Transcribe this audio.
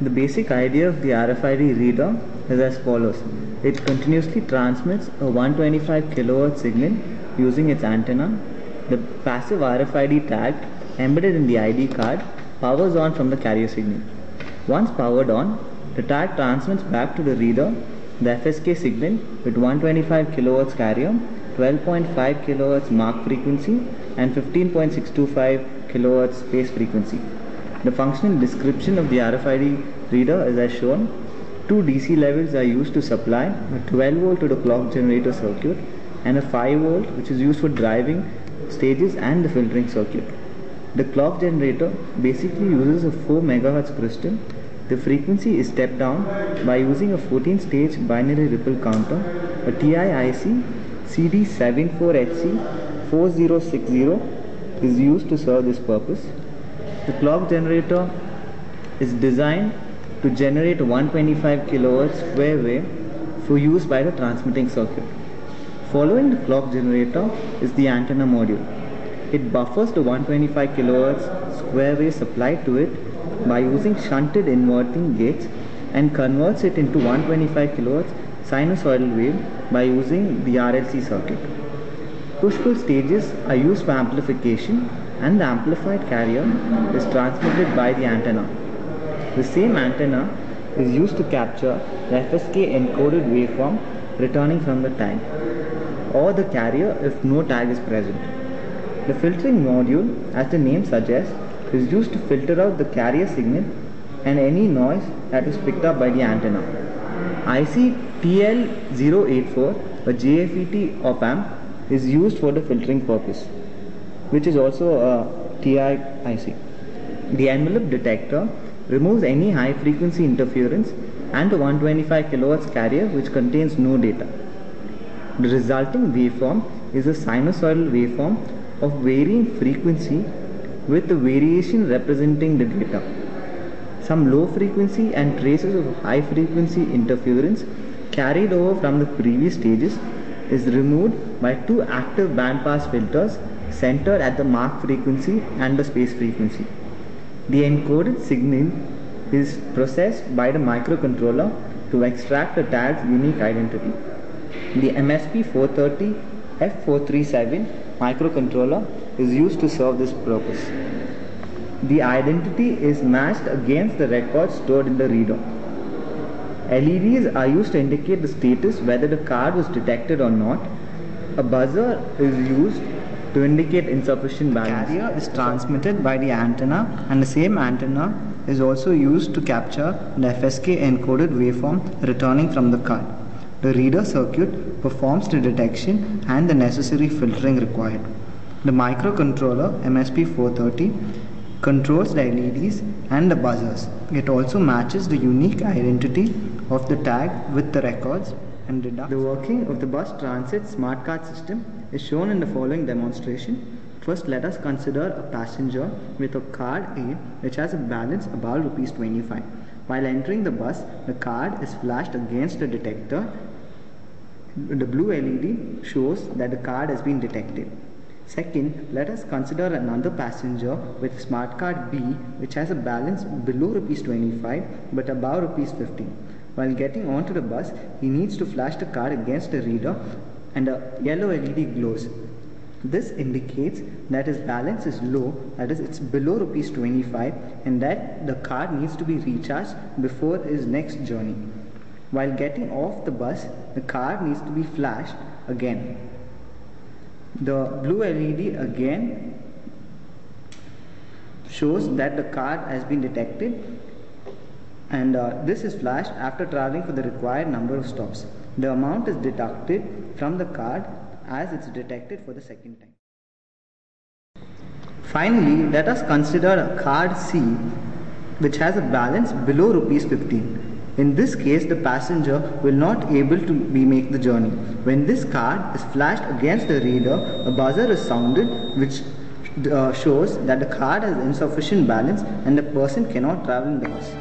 The basic idea of the RFID reader is as follows. It continuously transmits a 125 kHz signal using its antenna. The passive RFID tag embedded in the ID card powers on from the carrier signal. Once powered on, the tag transmits back to the reader the FSK signal with 125 kHz carrier, 12.5 kHz mark frequency and 15.625 kHz space frequency. The functional description of the RFID reader is as shown. Two DC levels are used to supply a 12 volt to the clock generator circuit and a 5 volt which is used for driving stages and the filtering circuit. The clock generator basically uses a 4 MHz crystal. The frequency is stepped down by using a 14-stage binary ripple counter. A TI-IC CD74HC4060 is used to serve this purpose. The clock generator is designed to generate a 125 kHz square wave for use by the transmitting circuit. Following the clock generator is the antenna module. It buffers the 125 kHz square wave supplied to it by using shunted inverting gates and converts it into 125 kHz sinusoidal wave by using the RLC circuit. Push-pull stages are used for amplification and the amplified carrier is transmitted by the antenna. The same antenna is used to capture the FSK encoded waveform returning from the tag or the carrier if no tag is present. The filtering module, as the name suggests, is used to filter out the carrier signal and any noise that is picked up by the antenna. IC TL084, a JFET op-amp, is used for the filtering purpose, which is also a TI-IC. The envelope detector removes any high frequency interference and the 125 kHz carrier which contains no data. The resulting waveform is a sinusoidal waveform of varying frequency with the variation representing the data. Some low frequency and traces of high frequency interference carried over from the previous stages is removed by two active bandpass filters centered at the mark frequency and the space frequency. The encoded signal is processed by the microcontroller to extract the tag's unique identity. The MSP430F437 microcontroller is used to serve this purpose. The identity is matched against the records stored in the reader. LEDs are used to indicate the status whether the card was detected or not. A buzzer is used to indicate insufficient balance. The carrier is transmitted by the antenna and the same antenna is also used to capture the FSK encoded waveform returning from the card. The reader circuit performs the detection and the necessary filtering required. The microcontroller MSP430 controls the LEDs and the buzzers. It also matches the unique identity of the tag with the records and deducts. The working of the bus transit smart card system is shown in the following demonstration. First, let us consider a passenger with a card A which has a balance above ₹25. While entering the bus, the card is flashed against the detector. The blue LED shows that the card has been detected. Second, let us consider another passenger with smart card B which has a balance below ₹25 but above ₹15. While getting onto the bus, he needs to flash the card against the reader and a yellow LED glows. This indicates that his balance is low, that is it's below ₹25, and that the card needs to be recharged before his next journey. While getting off the bus, the card needs to be flashed again. The blue LED again shows that the card has been detected, and this is flashed after traveling for the required number of stops. The amount is deducted from the card as it's detected for the second time. Finally, let us consider a card C which has a balance below ₹15. In this case, the passenger will not able to make the journey. When this card is flashed against the reader, a buzzer is sounded which shows that the card has insufficient balance and the person cannot travel in the bus.